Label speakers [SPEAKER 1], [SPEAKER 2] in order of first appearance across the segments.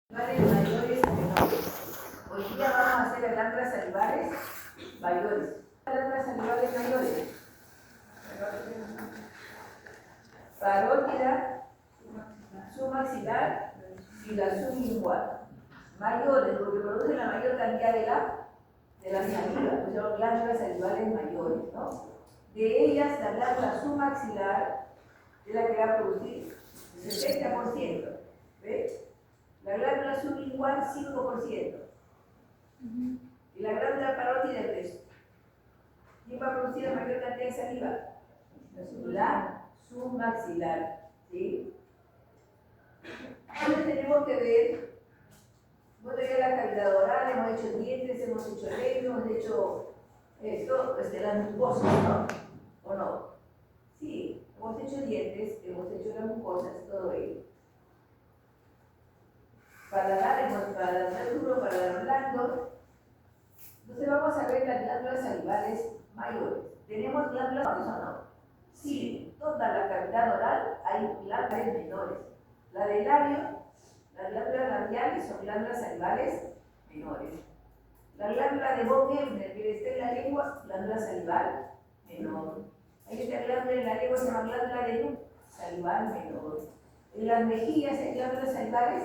[SPEAKER 1] Mayores y menores. Hoy día vamos a hacer las glándulas salivares mayores. Las glándulas salivares mayores. Parótida, submaxilar y la sublingual. Mayores, porque producen la mayor cantidad de la saliva, pues son glándulas salivales mayores, ¿no? De ellas, la glándula submaxilar es la que va a producir el 70%, ¿ves? La glándula sublingual 5%. Y la glándula parótida el resto. ¿Quién va a producir la mayor cantidad de saliva? La submaxilar, ¿sí? Entonces tenemos que ver, bueno, ya la cavidad oral, hemos hecho dientes, hemos hecho lengua, hemos hecho esto, las mucosas, ¿no? ¿O no? Sí, hemos hecho dientes, hemos hecho las mucosas, todo ello. Paladar, hemos paladar duro, paladar blando. Entonces vamos a ver las glándulas salivales mayores. ¿Tenemos glándulas mayores o no? Sí, en toda la cavidad oral hay glándulas menores. La del labio, las glándulas labiales son glándulas salivales menores. La glándula de Boehner, que está en la lengua, glándula salival menor. Hay esta glándula en la lengua se llama glándula de Luz, salival menor. En las mejillas hay glándulas salivales,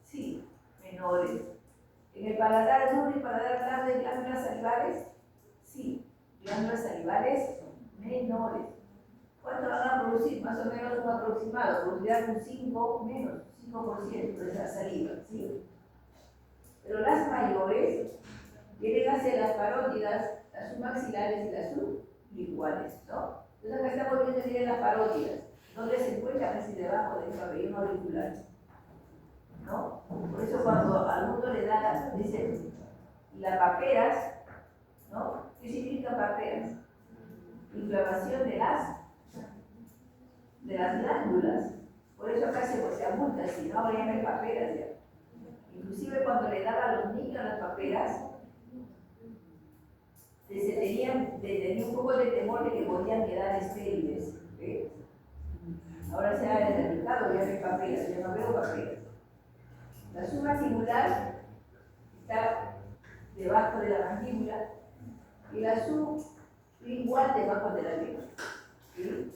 [SPEAKER 1] sí, menores. En el paladar duro y paladar blando hay glándulas salivales, sí, glándulas salivales menores. ¿Cuánto van a producir? Más o menos un aproximado, producirán un 5 menos, 5% de esa saliva, ¿sí? Pero las mayores vienen a ser las parótidas, las submaxilares y las sublinguales, ¿no? Entonces acá estamos viendo que vienen las parótidas, donde se encuentran así debajo del pabellón auricular, ¿no? Por eso cuando a alguno le da, dicen, las paperas, ¿no? ¿Qué significa paperas? Inflamación de las glándulas. Por eso acá se abulta, si no, ahora ya no hay paperas ya. Inclusive cuando le daban a los niños las paperas, tenía un poco de temor de que podían quedar estériles. ¿Ves? Ahora se ha erradicado, ya no hay paperas, yo no veo paperas. La submandibular está debajo de la mandíbula y la sublingual debajo de la lengua. ¿Sí?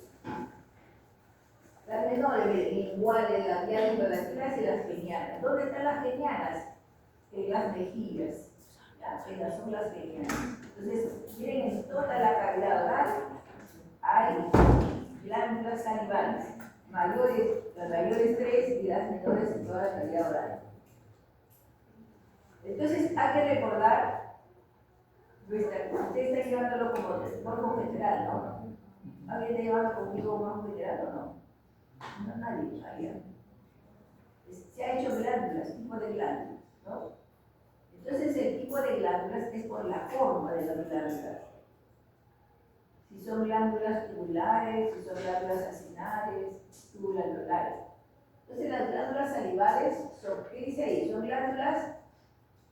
[SPEAKER 1] Las menores, linguales, labiales, palatines y las genianas. ¿Dónde están las genianas? En las mejillas. Esas son las genianas. Entonces, miren, en toda la cavidad oral hay glándulas salivales, las mayores 3 y las menores en toda la cavidad oral. Entonces, hay que recordar, usted está llevándolo como morfo general, ¿no? ¿Alguien está llevando conmigo morfo general o no? No, nadie, nadie. Se ha hecho glándulas, tipo de glándulas, ¿no? Entonces el tipo de glándulas es por la forma de las glándulas. Si son glándulas tubulares, si son glándulas acinares, tubulalolares. Entonces las glándulas salivales son, ¿qué dice ahí? Son glándulas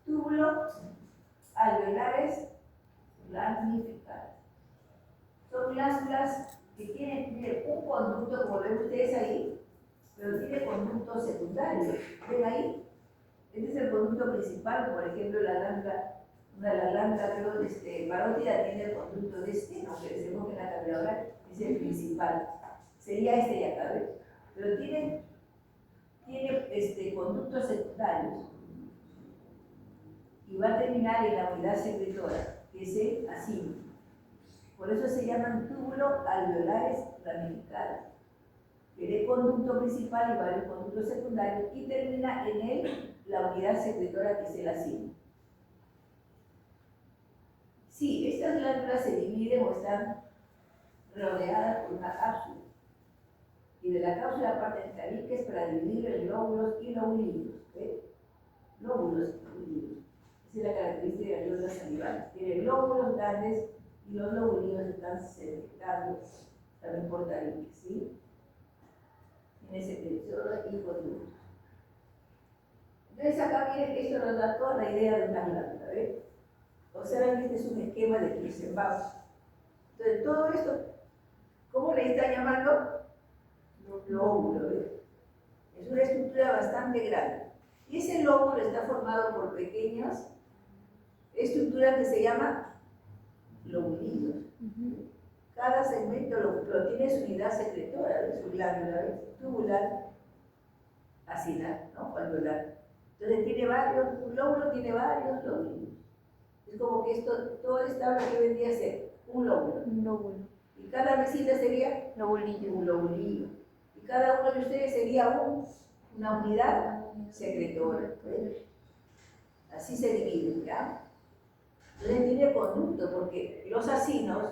[SPEAKER 1] tubulo-alveolares glandificadas. Son glándulas que tienen un conducto, como ven ustedes ahí, pero tiene conductos secundarios. ¿Ven ahí? Este es el conducto principal, por ejemplo, la glándula, parótida tiene el conducto de esteno, que decimos que en la cavidad oral es el principal. Sería este de acá, ¿ves? Pero tiene conductos secundarios. Y va a terminar en la unidad secretora, que es el acino. Por eso se llaman túbulo alveolares ramificados. Tiene conducto principal y varios conductos secundarios y termina en él la unidad secretora, que es el acino. Sí, estas glándulas se dividen o están rodeadas por una cápsula. Y de la cápsula parten tabiques para dividir en lóbulos y lobulillos. ¿Ves? Lóbulos y lobulillos. Esa es la característica de las glándulas salivales. Tienen lóbulos grandes y los lobulillos están secretados también por tabiques, ¿sí? Tiene secreción y conductos. Entonces acá miren que esto nos da toda la idea de una glándula, ¿ves? Observen que este es un esquema de Kirschenbaum. Entonces todo esto, ¿cómo le está llamando? Lóbulo, ¿ves? Es una estructura bastante grande. Y ese lóbulo está formado por pequeñas estructuras que se llaman lobulillos. Cada segmento lo tiene su unidad secretora, de su glándula tubular, acilar, ¿no? Valvular. Entonces tiene varios, un lóbulo tiene varios lóbulos. Es como que todo esta que vendría a ser un lóbulo.
[SPEAKER 2] Un lóbulo.
[SPEAKER 1] Y cada mesita sería
[SPEAKER 2] Lobulillo.
[SPEAKER 1] un lobulillo. Y cada uno de ustedes sería una unidad secretora. ¿Ves? Así se divide, ¿ya? Entonces tiene conducto, porque los acinos,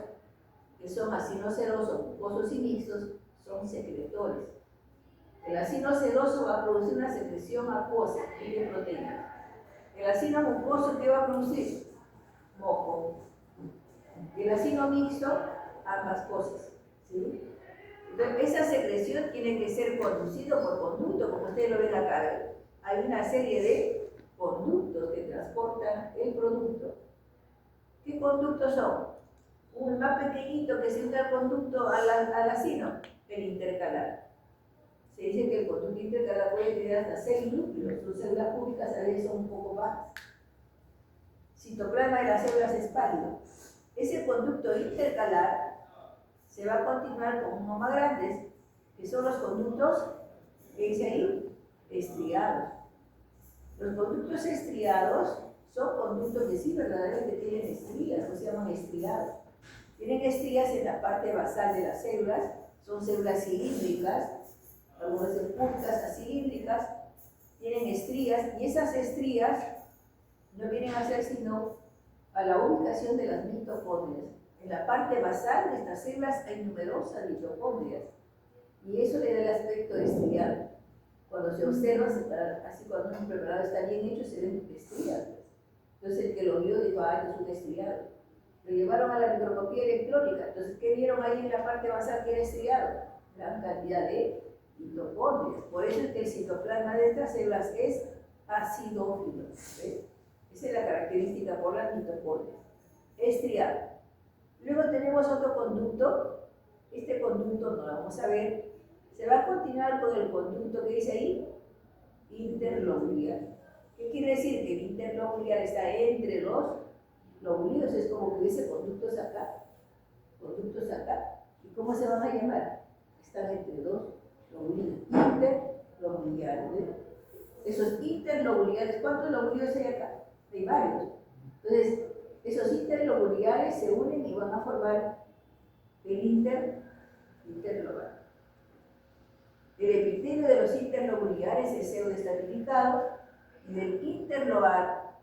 [SPEAKER 1] que son acinos serosos, mucosos y mixtos, son secretores. El acino seroso va a producir una secreción acuosa de proteínas. El acino mucoso, ¿qué va a producir? Moco. Y el acino mixto, ambas cosas. ¿Sí? Entonces, esa secreción tiene que ser conducido por conducto, como ustedes lo ven acá. ¿Ven? Hay una serie de conductos que transportan el producto. ¿Qué conductos son? Un más pequeñito que se une al conducto al acino, el intercalar. Se dice que el conducto intercalar puede tener hasta 6 núcleos. Sus células públicas a veces son un poco más. Citoplasma de las células es pálido. Ese conducto intercalar se va a continuar con unos más grandes, que son los conductos, ¿qué dice ahí? Estriados. Los conductos estriados son conductos que sí verdaderamente tienen estrías, o se llaman estriados. Tienen estrías en la parte basal de las células, son células cilíndricas, algunas puntas acilíndricas, tienen estrías, y esas estrías no vienen a ser sino a la ubicación de las mitocondrias. En la parte basal de estas células hay numerosas mitocondrias, y eso le da el aspecto estriado. Cuando se observa, así cuando un preparado está bien hecho, se ven estrías. Entonces el que lo vio dijo, esto es un estriado. Lo llevaron a la microscopía electrónica. Entonces, ¿qué vieron ahí en la parte basal que era estriado? Gran cantidad de mitocondrias. Por eso es que el citoplasma de estas células es acidófilo. ¿Ves? Esa es la característica por las mitocondrias. Estriado. Luego tenemos otro conducto. Este conducto no lo vamos a ver. Se va a continuar con el conducto que dice ahí, interlobular. ¿Qué quiere decir? Que el interlobular está entre los lobulillos, es como que hubiese conductos acá. ¿Y cómo se van a llamar? Están entre dos lobulillos, interlobulares. Esos interlobulares, ¿cuántos lobulillos hay acá? Hay varios. Entonces, esos interlobulares se unen y van a formar el interlobar. El epitelio de los interlobulares es pseudoestratificado y el interlobar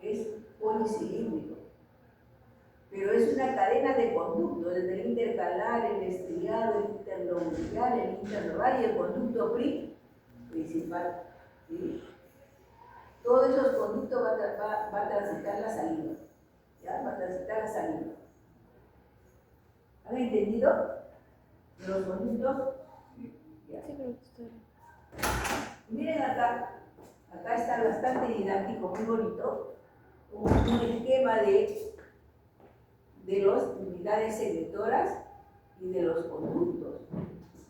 [SPEAKER 1] es policilíndrico. Pero es una cadena de conductos, desde el intercalar, el estriado, el interlobular, el interlobar y el conducto principal. ¿Sí? Todos esos conductos va a transitar la saliva. ¿Ya? Va a transitar la saliva. ¿Han entendido? Los conductos. Ya.
[SPEAKER 2] Sí, creo que estoy.
[SPEAKER 1] Miren acá está bastante didáctico, muy bonito, un esquema de las unidades secretoras y de los conductos.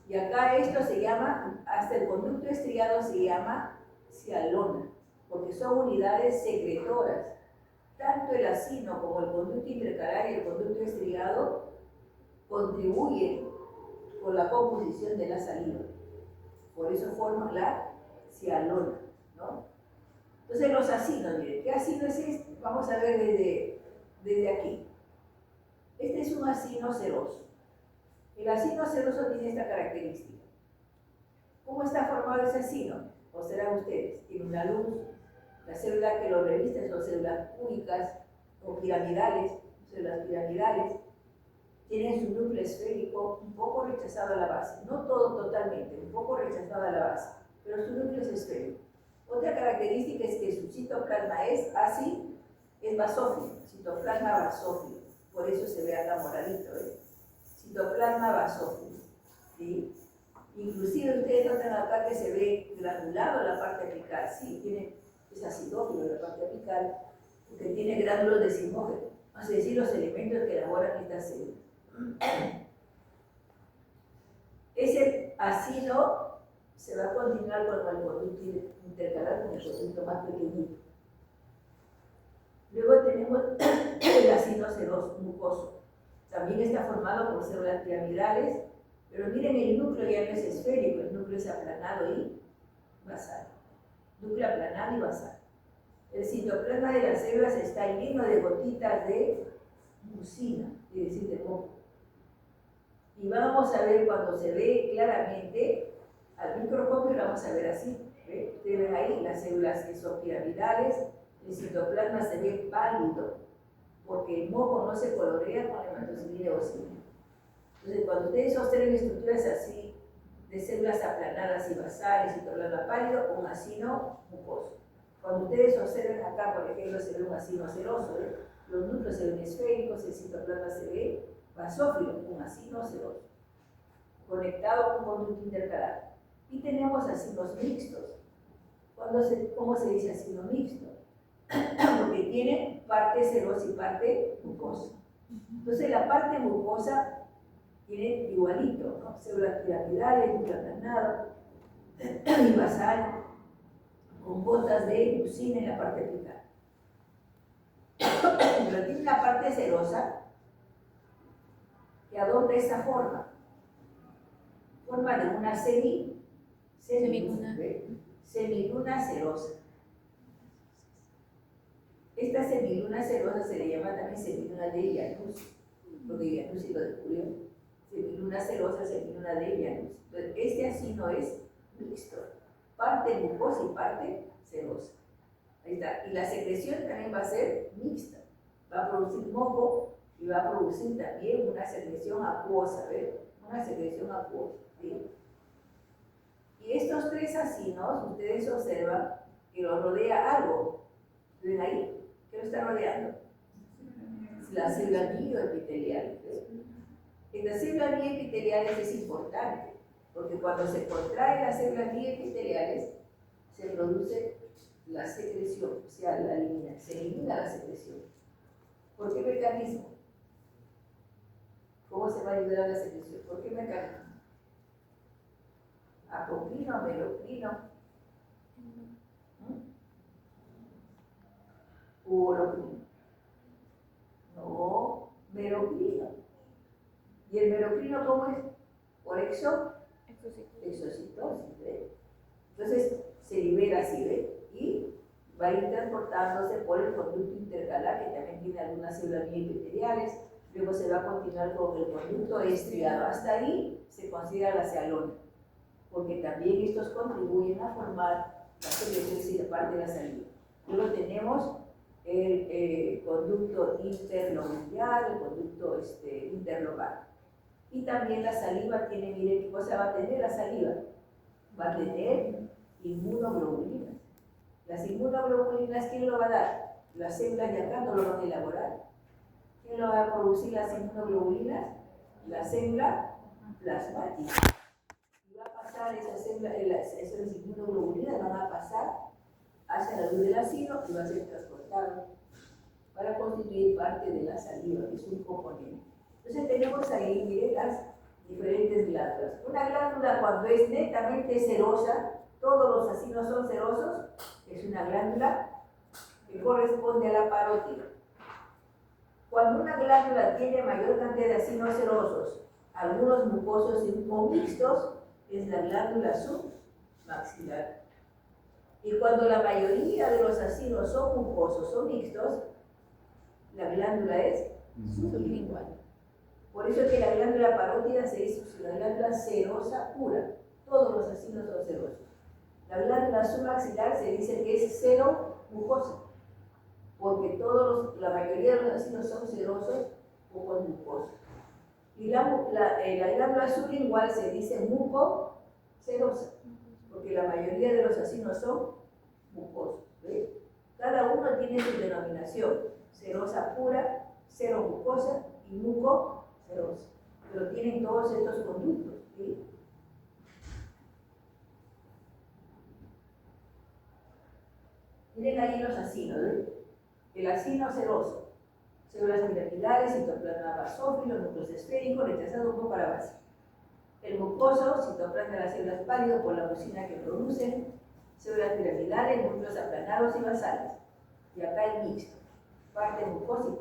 [SPEAKER 1] Y acá esto se llama, hasta el conducto estriado se llama cialona, porque son unidades secretoras. Tanto el acino como el conducto intercalar y el conducto estriado contribuyen con la composición de la saliva. Por eso forman la cialona, ¿no? Entonces los acinos, miren, ¿qué acino es este? Vamos a ver desde aquí. Este es un acino seroso. El acino seroso tiene esta característica. ¿Cómo está formado ese acino? Observan ustedes, tiene una luz, las células que lo revisten son células cúbicas o piramidales, células piramidales, tienen su núcleo esférico un poco rechazado a la base, no todo totalmente, un poco rechazado a la base, pero su núcleo es esférico. Otra característica es que su citoplasma es así, es basófilo, citoplasma basófilo, por eso se ve acá moradito, ¿eh? Citoplasma basófilo, ¿sí? Inclusive ustedes notan acá que se ve granulado la parte apical, sí, es acidófilo la parte apical, porque tiene gránulos de zimógeno, es decir, los elementos que elaboran estas células. Ese acino se va a continuar con el conducto intercalar, con el conducto más pequeñito. Luego tenemos el acino seroso, mucoso. También está formado por células piramidales, pero miren, el núcleo ya no es esférico, el núcleo es aplanado y basal. Núcleo aplanado y basal. El citoplasma de las células está lleno de gotitas de mucina, es decir, de moco. Y vamos a ver cuando se ve claramente, al microscopio lo vamos a ver así. ¿Ve? Ustedes ven ahí las células que son piramidales, el citoplasma se ve pálido, porque el moco no se colorea con la hematocilina eosinófila. Entonces, cuando ustedes observen estructuras así, de células aplanadas y basales, citoplasma pálido, un acino mucoso. Cuando ustedes observen acá, por ejemplo, se ve un acino seroso, ¿eh? Los núcleos se ven esféricos, el citoplasma se ve basófilo, un acino seroso, conectado a un conducto intercalar. Y tenemos acinos mixtos. ¿Cómo se dice acino mixto? Porque tiene parte serosa y parte mucosa. Entonces la parte mucosa tiene igualito, ¿no? Células piramidales, núcleo aplanado y basal, con gotas de mucina en la parte apical. Pero tiene una parte serosa que adopta esta forma de una semiluna serosa. Esta semiluna serosa se le llama también semiluna de Janus, porque Janus lo descubrió. Semiluna serosa, semiluna de Janus. Entonces, este acino es mixto, parte mucosa y parte serosa. Ahí está. Y la secreción también va a ser mixta. Va a producir moco y va a producir también una secreción acuosa, ¿ves? Una secreción acuosa, ¿sí? Y estos tres acinos, ustedes observan que los rodea algo. ¿Ven ahí? ¿Qué lo está rodeando? La célula bioepitelial. Esta célula bioepiteliales es importante, porque cuando se contraen las células bioepiteliales, se produce la secreción, o sea, se elimina la secreción. ¿Por qué mecanismo? ¿Cómo se va a ayudar a la secreción? ¿Por qué mecanismo? ¿Apocrino, melocrino? ¿Urocrino? No, melocrino. ¿Y el melocrino cómo es? Por exocitosis, ¿ve? Entonces se libera así, ¿ve? Y va a ir transportándose por el conducto intercalar, que también tiene algunas células bioepiteliales. Luego se va a continuar con el conducto estriado. Hasta ahí se considera la cealona, porque también estos contribuyen a formar la secreción y parte de la saliva. Luego tenemos el conducto interlobular, el conducto interlobar. Y también la saliva tiene, miren qué cosa va a tener la saliva. Va a tener inmunoglobulinas. Las inmunoglobulinas, ¿quién lo va a dar? Las células de acá no lo van a elaborar. ¿Quién lo va a producir las inmunoglobulinas? La célula plasmática. Y va a pasar esas inmunoglobulinas, van a pasar hacia la luz del ácido y va a ser transportado para constituir parte de la saliva, que es un componente. Entonces tenemos ahí, miren, las diferentes glándulas. Una glándula cuando es netamente serosa, todos los acinos son serosos, es una glándula que corresponde a la parótida. Cuando una glándula tiene mayor cantidad de acinos serosos, algunos mucosos o mixtos, es la glándula submaxilar. Y cuando la mayoría de los acinos son mucosos o mixtos, la glándula es sublingual. Por eso es que la glándula parótida se dice una glándula serosa pura. Todos los acinos son serosos. La glándula submaxilar se dice que es cero mucosa, porque la mayoría de los acinos son serosos o con mucosa. Y la glándula sublingual se dice mucocerosa, porque la mayoría de los acinos son mucosos. ¿Ves? Cada uno tiene su denominación: serosa pura, cero mucosa y mucocerosa. Pero tienen todos estos conductos. ¿Sí? Miren ahí los acinos, ¿ves? El acino seroso, células piramidales, citoplasma basófilo, núcleos esféricos, rechazado un poco para base. El mucoso, citoplasma de las células pálidas por la mucina que producen, células piramidales, núcleos aplanados y basales. Y acá el mixto, parte mucosa y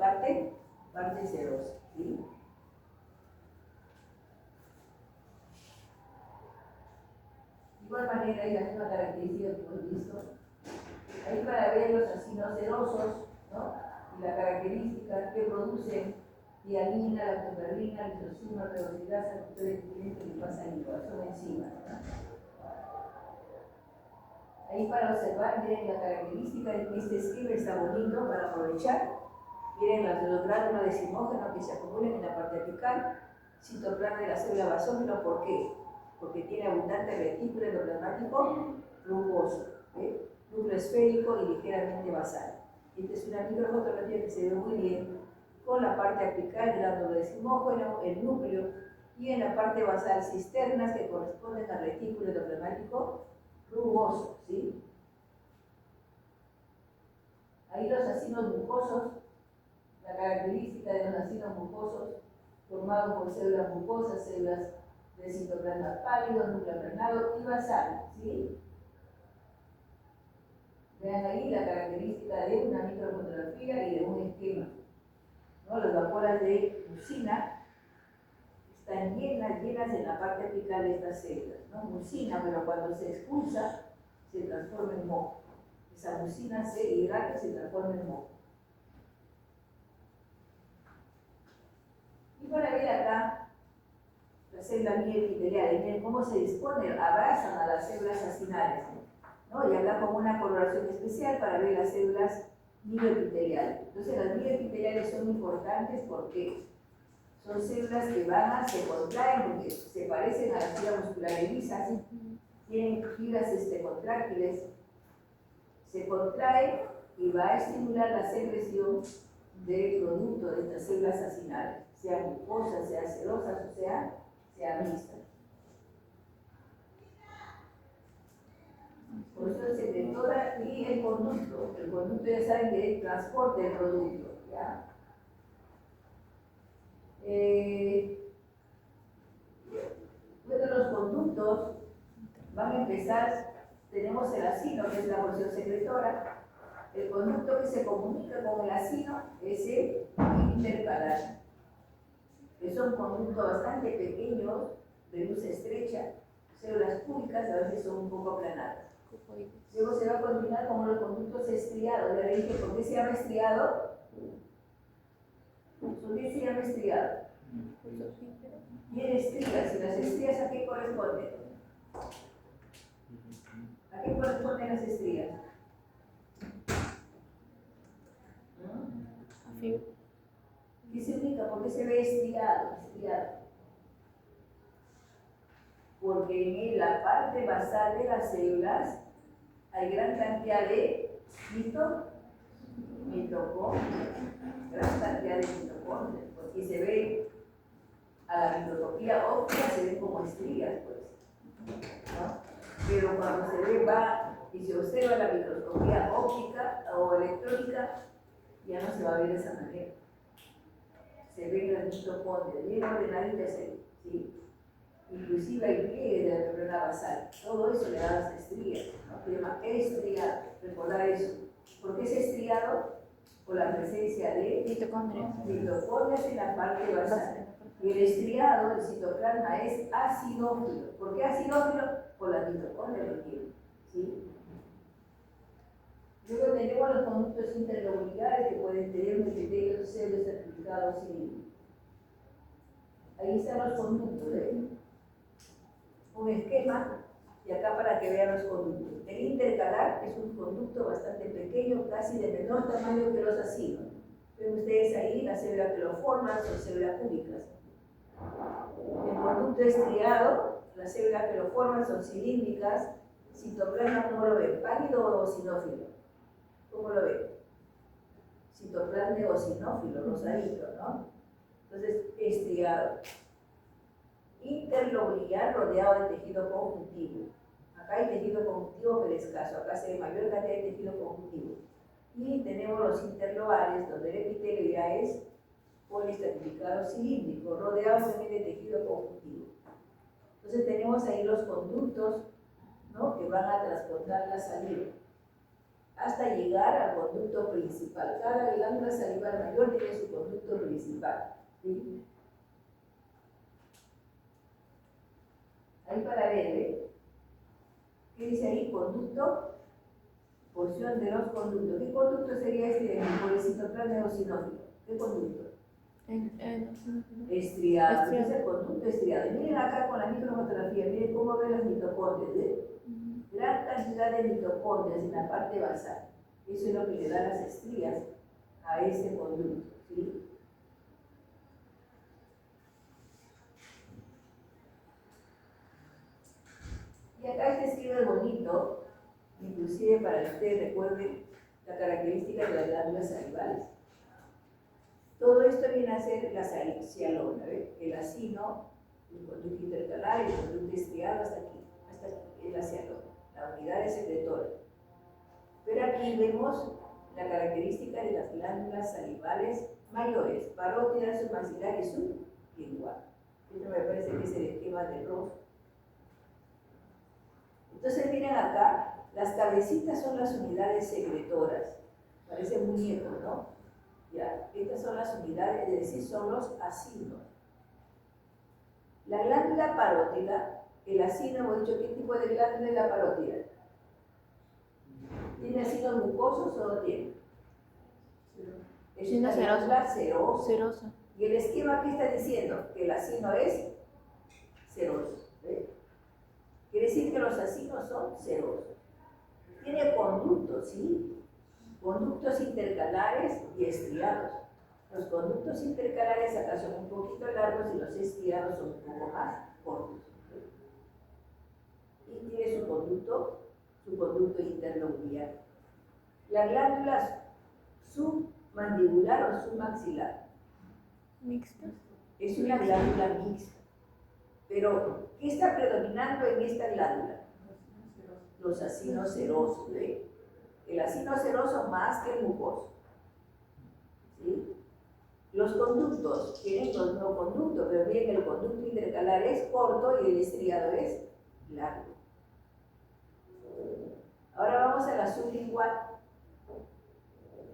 [SPEAKER 1] parte serosa. ¿Sí? De igual manera, hay la misma característica que hemos visto. Ahí para ver los acinos serosos, ¿no? Y la característica que producen diamina, lactoferrina, lisosima, redoxidasa, factores diferentes que pasan en son enzimas, ¿no? Ahí para observar, miren la característica de que este esquema está bonito para aprovechar. Miren los gránulos decimógenos que se acumulan en la parte apical, citoplasma de la célula basófilo. ¿Por qué? Porque tiene abundante retículo endoplasmático rugoso, núcleo esférico y ligeramente basal. Esta es una microfotografía que se ve muy bien con la parte apical, gránulo decimógeno, el núcleo, y en la parte basal cisternas que corresponden al retículo endoplasmático rugoso, ¿sí? Ahí los acinos mucosos, la característica de los acinos mucosos formados por células mucosas, células de citoplasma pálido, núcleo aplanado y basal, ¿sí? Vean ahí la característica de una microfotografía y de un esquema, ¿no? Las vaporas de mucina están llenas en la parte apical de estas células, ¿no? Mucina, pero cuando se expulsa, se transforma en moco. Esa mucina se hidrata y se transforma en moco. Y para ver acá, la célula mielepitelial, miren cómo se dispone, abrazan a las células acinales, ¿no? Y acá con una coloración especial para ver las células mielepiteliales. Entonces las mielepiteliales son importantes porque son células que se contraen porque se parecen a las fibras musculares lisas, tienen fibras contráctiles, se contrae y va a estimular la secreción del producto de estas células acinales, sea mucosas, sea serosas o sea mixtas. Por eso el secretora y el conducto ya saben que transporta el producto, ¿ya? Bueno, los conductos van a empezar, tenemos el acino, que es la porción secretora. El conducto que se comunica con el acino es el intercalar, que son conductos bastante pequeños, de luz estrecha, células cúbicas, a veces son un poco aplanadas. Luego se va a continuar con los conductos estriados. Ya le dije, ¿por qué se llama estriado? ¿Por qué se llama estriado? Tiene estrías, y las estrías ¿a qué corresponden? ¿A qué corresponden las estrías? ¿Qué significa? ¿Por qué se ve estriado? Porque en la parte basal de las células hay gran cantidad de mitocondrias, porque se ve a la microscopía óptica, se ven como estrías, pues, ¿no? Pero cuando se ve y se observa la microscopía óptica o electrónica, ya no se va a ver de esa manera. Se ven las mitocondrias, bien ordenaditas ahí, ¿sí? Inclusive hay pliegues de la membrana basal. Todo eso le da las estrías, ¿no? Se llama estriado. Recordar eso. ¿Por qué es estriado? Por la presencia de mitocondrias en la parte basal. Y el estriado, el citoplasma, es acidófilo. ¿Por qué acidófilo? Por las mitocondrias que tiene, ¿sí? Luego tenemos los conductos interlobulares que pueden tener un epitelio células certificados cilíndricos. Ahí están los conductos, un esquema, y acá para que vean los conductos. El intercalar es un conducto bastante pequeño, casi de menor tamaño que los acinos. Ven ustedes ahí las células que lo forman, son células cúbicas. El conducto estriado, las células que lo forman son cilíndricas. Citoplasma, ¿cómo lo ven? ¿Pálido o sinófilo? ¿Cómo lo ven? Citoplasma o sinófilo, rosadito, ¿no? Entonces, estriado. Interlobular rodeado de tejido conjuntivo. Acá hay tejido conjuntivo pero escaso, acá se ve mayor cantidad de tejido conjuntivo. Y tenemos los interlobales, donde el epitelio ya es poliestratificado cilíndrico, rodeado también de tejido conjuntivo. Entonces tenemos ahí los conductos, ¿no?, que van a transportar la saliva hasta llegar al conducto principal. Cada glándula salival mayor tiene su conducto principal, ¿sí? Ahí para ver, ¿eh? ¿Qué dice ahí? Conducto, porción de los conductos. ¿Qué conducto sería este por el citoplasma eosinófilo? ¿Qué conducto? Estriado. Este es el conducto estriado. Y miren acá con la microfotografía, miren cómo ven las mitocondrias, ¿eh? Gran cantidad de mitocondrias en la parte basal. Eso es lo que le da las estrías a este conducto, ¿sí? Y acá este esquema es bonito, inclusive para que ustedes recuerden la característica de las glándulas salivales. Todo esto viene a ser la cialona, ¿ve? El acino, el conducto intercalar y el conducto estriado hasta aquí es la cialona, la unidad de secretora. Pero aquí vemos la característica de las glándulas salivales mayores, parótida, submaxilar y sublingual. Esto me parece que es el esquema del rostro. Entonces miren acá, las cabecitas son las unidades secretoras. Parece muñeco, ¿no? Ya, estas son las unidades, es decir, son los acinos. La glándula parótida, el acino, hemos dicho, ¿qué tipo de glándula es la parótida? ¿Tiene acinos mucosos o no tiene? Es una glándula serosa. Y el esquema que está diciendo que el acino es seroso. ¿Ve? Quiere decir que los acinos son serosos. Tiene conductos, ¿sí? Conductos intercalares y estriados. Los conductos intercalares acá son un poquito largos y los estriados son un poco más cortos. Y tiene su conducto interno uliar. La glándula submandibular o submaxilar.
[SPEAKER 2] Mixta.
[SPEAKER 1] Es una glándula mixta. Pero, ¿qué está predominando en esta glándula? Los acinos serosos, ¿ve? El acino seroso más que el mucoso, ¿sí? Los conductos tienen los no conductos, pero miren que el conducto intercalar es corto y el estriado es largo. Ahora vamos a la sublingual.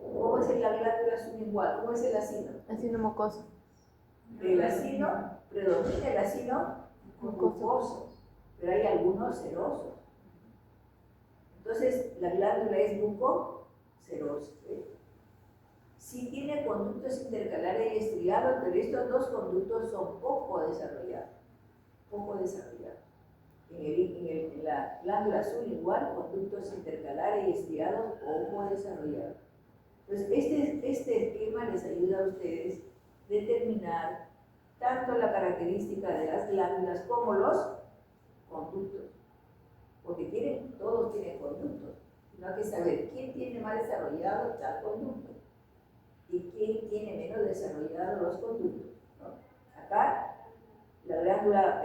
[SPEAKER 1] ¿Cómo es la glándula sublingual? ¿Cómo es el acino?
[SPEAKER 2] Acino mucoso.
[SPEAKER 1] El acino, predomina el acino mucoso, pero hay algunos serosos. Entonces, la glándula es mucocerosa. Sí tiene conductos intercalares y estriados, pero estos dos conductos son poco desarrollados. En la glándula sublingual, conductos intercalares y estriados poco desarrollados. Entonces, este esquema les ayuda a ustedes a determinar tanto la característica de las glándulas como los conductos. Porque todos tienen conductos, sino hay que saber quién tiene más desarrollado tal conducto y quién tiene menos desarrollado los conductos, ¿no? Acá, la glándula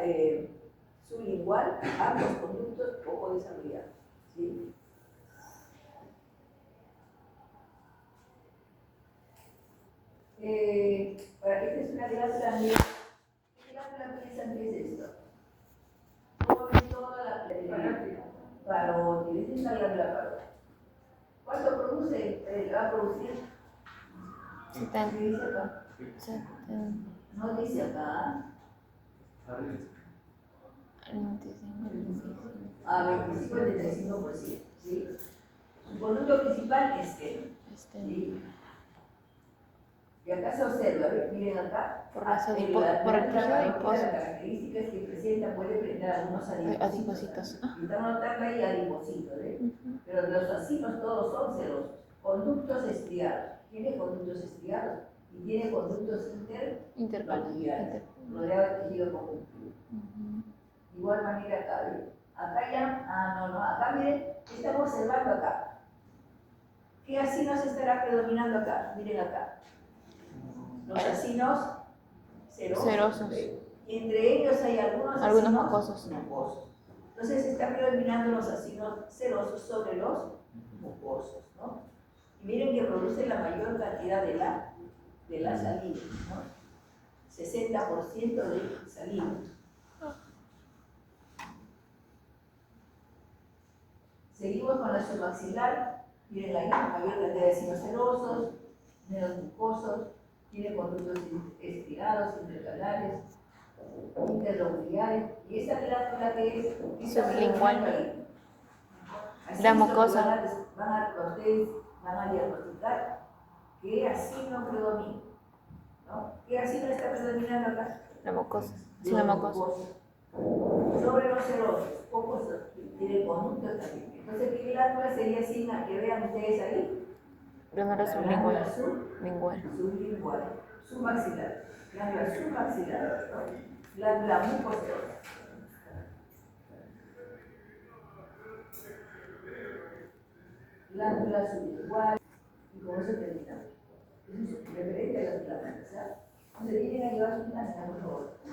[SPEAKER 1] sublingual, ambos conductos poco desarrollados, ¿sí? Esta es una glándula mía. ¿Qué glándula piensan que es esto? ¿Cómo ven toda la parótida? Esta es una glándula parótida. ¿Cuánto produce? Va a producir. ¿Qué dice acá? No dice acá. A 25-35%. ¿Sí? Su conducto principal es este. ¿Sí? Y acá se observa, miren acá.
[SPEAKER 2] Por el tejido adiposo.
[SPEAKER 1] Las características que presenta puede prender algunos adipocitos. Y estamos notando ahí adipocitos, ¿eh? Pero los acinos todos son serosos. Conductos estriados. Tiene conductos estriados y tiene conductos intercalares, rodeados de tejido conjuntivo. De igual manera acá, ¿ven? Acá ya, acá miren, ¿qué estamos observando acá? ¿Qué acinos estará predominando acá? Miren acá. Los acinos serosos. Y entre ellos hay algunos acinos
[SPEAKER 2] mucosos.
[SPEAKER 1] Entonces están predominando los acinos serosos sobre los mucosos, ¿no? Y miren que producen la mayor cantidad de la saliva, ¿no? 60% de saliva. su maxilar, tiene la mayor cantidad de signos serosos, menos mucosos, tiene conductos estirados, intercalares, interloculares, y esta glándula que es
[SPEAKER 2] Sublingual.
[SPEAKER 1] así
[SPEAKER 2] La
[SPEAKER 1] es lo que
[SPEAKER 2] mucosa.
[SPEAKER 1] van a diagnosticar que así no predomina, ¿no? ¿Qué así no está predominando acá?
[SPEAKER 2] La mucosa. Sí, la mucosa.
[SPEAKER 1] Sobre los serosos, pocos tienen conductos también. Entonces, ¿qué glándula sería así la que vean ustedes ahí?
[SPEAKER 2] Glándula
[SPEAKER 1] La
[SPEAKER 2] sublingual.
[SPEAKER 1] glándula
[SPEAKER 2] Lingual.
[SPEAKER 1] sublingual, submaxilar, glándula submaxilar, ¿no? Glándula mucosa. Glándula sublingual, y con eso terminamos. Eso es referente a las glándulas, ¿ya? Entonces,